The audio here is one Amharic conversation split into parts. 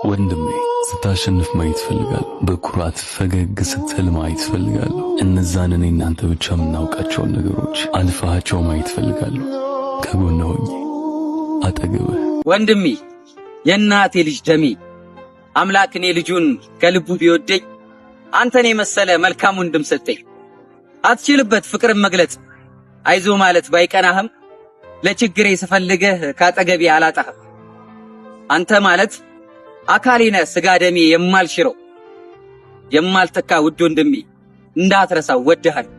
ወንድሜ ስታሸንፍ ማየት ፈልጋለሁ። በኩራት ፈገግ ስትል ማየት ፈልጋለሁ። እነዛን እኔ እናንተ ብቻ የምናውቃቸውን ነገሮች አልፋቸው ማየት ፈልጋለሁ። ከጎን ሆኜ አጠገብህ ወንድሜ የእናቴ ልጅ ደሜ አምላክ እኔ ልጁን ከልቡ ቢወደኝ አንተን የመሰለ መልካም ወንድም ሰጠኝ። አትችልበት ፍቅርን መግለጽ አይዞ ማለት ባይቀናህም ለችግሬ ስፈልግህ ካጠገቤ አላጣህም። አንተ ማለት አካሌ ነህ ስጋ ደሜ የማልሽረው የማልተካ ውድ ወንድሜ እንዳትረሳው ወድሃለሁ።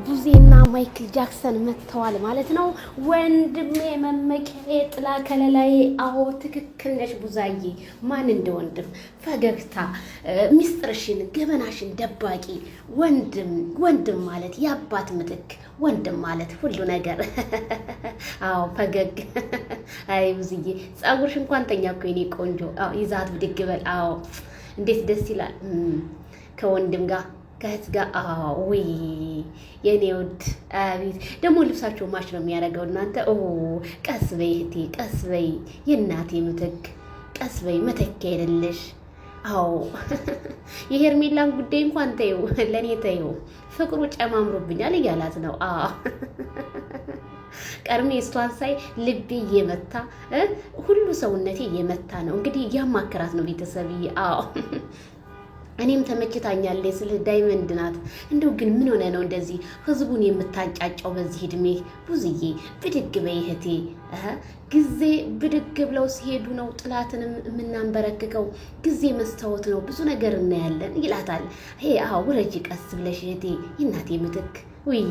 ቡዜና ማይክል ጃክሰን መጥተዋል ማለት ነው። ወንድሜ መመኪያዬ ጥላ ከለላዬ። አዎ ትክክል ነሽ ቡዛዬ። ማን እንደ ወንድም ፈገግታ ሚስጥርሽን ገበናሽን ደባቂ ወንድም ማለት የአባት ምትክ ወንድም ማለት ሁሉ ነገር። አዎ ፈገግ አይ ቡዝዬ ጸጉርሽ እንኳን ተኛ እኮ የኔ ቆንጆ። አዎ ይዛት ብድግ በል። አዎ እንዴት ደስ ይላል ከወንድም ጋር ከእህት ጋር። ወይ የኔ ውድ አቤት ደግሞ ልብሳቸው ማች ነው የሚያደርገው። እናንተ ቀስ በይ እህቴ ቀስ በይ የእናቴ ምትክ ቀስ በይ መተኪያ አይደለሽ። አዎ የሄርሜላን ጉዳይ እንኳን ተይው ለኔ ተይው፣ ፍቅሩ ጨማምሮብኛል እያላት ነው። ቀርሜ እሷን ሳይ ልቤ እየመታ ሁሉ ሰውነቴ እየመታ ነው። እንግዲህ እያማከራት ነው ቤተሰብዬ። እኔም ተመችታኛለች ስለ ዳይመንድ ናት። እንደው ግን ምን ሆነ ነው እንደዚህ ህዝቡን የምታንጫጫው በዚህ እድሜ? ቡዝዬ ብድግ በይ እህቴ። ጊዜ ብድግ ብለው ሲሄዱ ነው ጥላትንም የምናንበረክከው። ጊዜ መስታወት ነው ብዙ ነገር እናያለን ይላታል። ውረጂ ቀስ ብለሽ እህቴ የእናቴ ምትክ። ውይ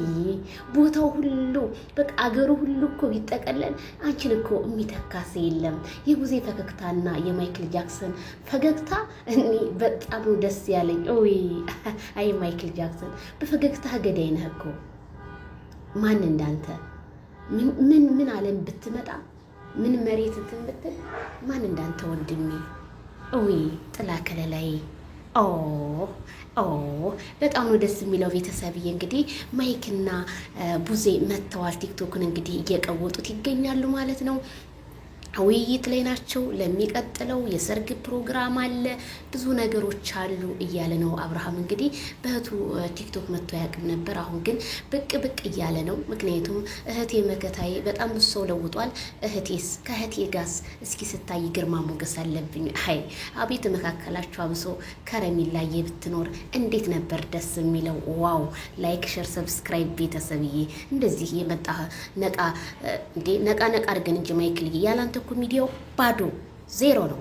ቦታው ሁሉ በቃ አገሩ ሁሉ እኮ ቢጠቀለል አንቺን እኮ የሚተካስ የለም። የቡዜ ፈገግታና የማይክል ጃክሰን ፈገግታ እኔ በጣም ደስ ያለኝ። አይ ማይክል ጃክሰን በፈገግታ ገዳይ ነህ እኮ። ማን እንዳንተ ምን ዓለም ብትመጣ ምን መሬት እንትን ብትል ማን እንዳንተ ወንድሜ። ጥላ ከለላይ። በጣም ነው ደስ የሚለው ቤተሰብዬ። እንግዲህ ማይክና ቡዜ መጥተዋል። ቲክቶክን እንግዲህ እየቀወጡት ይገኛሉ ማለት ነው። ውይይት ላይ ናቸው። ለሚቀጥለው የሰርግ ፕሮግራም አለ፣ ብዙ ነገሮች አሉ እያለ ነው አብርሃም። እንግዲህ በእህቱ ቲክቶክ መጥቶ ያቅም ነበር። አሁን ግን ብቅ እያለ ነው። ምክንያቱም እህቴ መከታዬ በጣም ብዙ ሰው ለውጧል። እህቴስ ከእህቴ ጋስ እስኪ ስታይ ግርማ ሞገስ አለብኝ። አቤት መካከላችሁ አብሶ ከረሚላዬ ብትኖር እንዴት ነበር ደስ የሚለው። ዋው ላይክ ሼር ሰብስክራይብ ቤተሰብዬ። እንደዚህ የመጣ ነቃ አድርገን እንጂ ማይክል ያላንተ እኮ ሚዲያው ባዶ ዜሮ ነው።